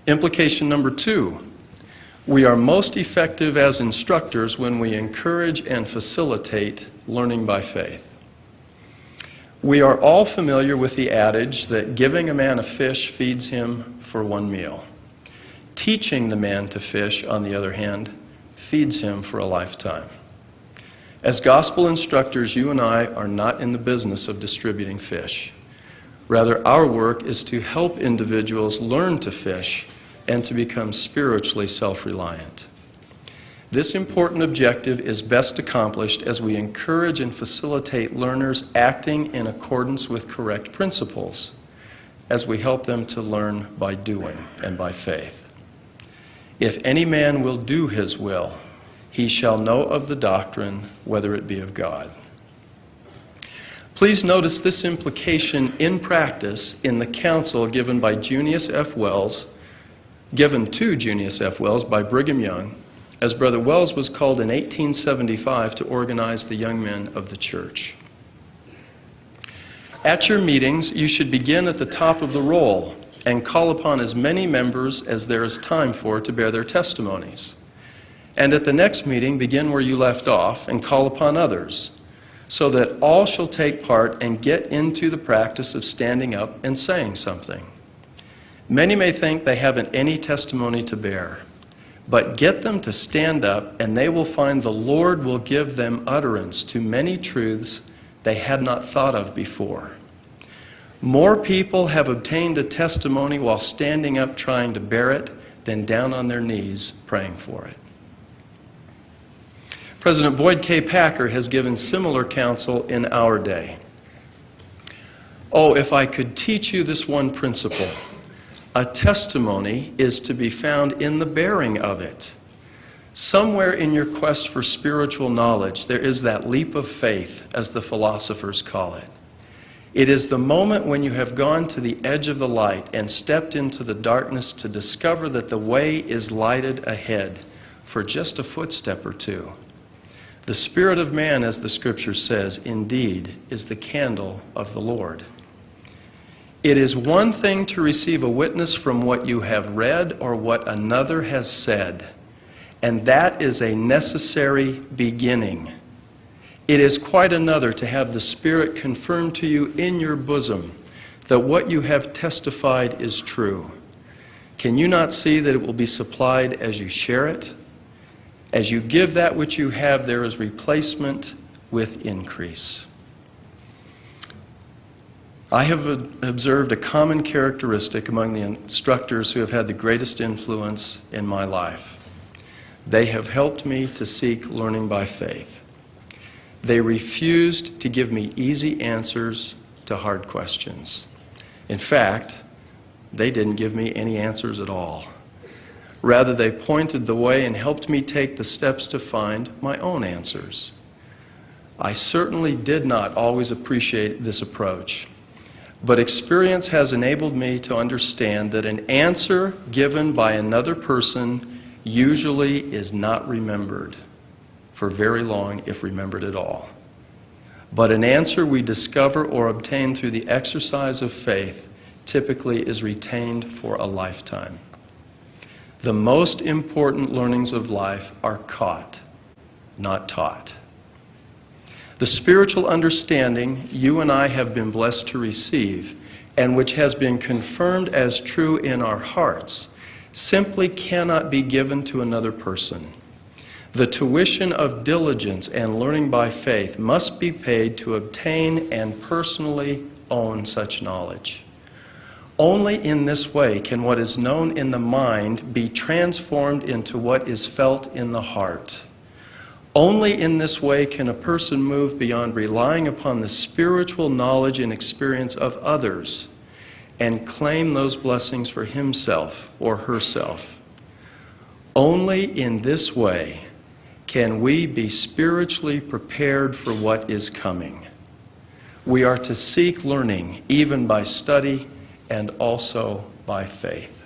Implication number 2, we are most effective as instructors when we encourage and facilitate learning by faith. We are all familiar with the adage that giving a man a fish feeds him for one meal. Teaching the man to fish, on the other hand, feeds him for a lifetime. As gospel instructors, you and I are not in the business of distributing fish. Rather, our work is to help individuals learn to fish and to become spiritually self-reliant. This important objective is best accomplished as we encourage and facilitate learners acting in accordance with correct principles, as we help them to learn by doing and by faith. If any man will do his will, he shall know of the doctrine, whether it be of God. Please notice this implication in practice in the counsel given to Junius F. Wells by Brigham Young, as Brother Wells was called in 1875 to organize the young men of the church. At your meetings, you should begin at the top of the roll and call upon as many members as there is time for to bear their testimonies. And at the next meeting, begin where you left off and call upon others, so that all shall take part and get into the practice of standing up and saying something. Many may think they haven't any testimony to bear, but get them to stand up, and they will find the Lord will give them utterance to many truths they had not thought of before. More people have obtained a testimony while standing up trying to bear it than down on their knees praying for it. President Boyd K. Packer has given similar counsel in our day. Oh, if I could teach you this one principle. A testimony is to be found in the bearing of it. Somewhere in your quest for spiritual knowledge, there is that leap of faith, as the philosophers call it. It is the moment when you have gone to the edge of the light and stepped into the darkness to discover that the way is lighted ahead for just a footstep or two. The spirit of man, as the scripture says, indeed is the candle of the Lord. It is one thing to receive a witness from what you have read or what another has said, and that is a necessary beginning. It is quite another to have the Spirit confirm to you in your bosom that what you have testified is true. Can you not see that it will be supplied as you share it? As you give that which you have, there is replacement with increase. I have observed a common characteristic among the instructors who have had the greatest influence in my life. They have helped me to seek learning by faith. They refused to give me easy answers to hard questions. In fact, they didn't give me any answers at all. Rather, they pointed the way and helped me take the steps to find my own answers. I certainly did not always appreciate this approach, but experience has enabled me to understand that an answer given by another person usually is not remembered for very long, if remembered at all. But an answer we discover or obtain through the exercise of faith typically is retained for a lifetime. The most important learnings of life are caught, not taught. The spiritual understanding you and I have been blessed to receive, and which has been confirmed as true in our hearts, simply cannot be given to another person. The tuition of diligence and learning by faith must be paid to obtain and personally own such knowledge. Only in this way can what is known in the mind be transformed into what is felt in the heart. Only in this way can a person move beyond relying upon the spiritual knowledge and experience of others and claim those blessings for himself or herself. Only in this way can we be spiritually prepared for what is coming. We are to seek learning even by study and also by faith.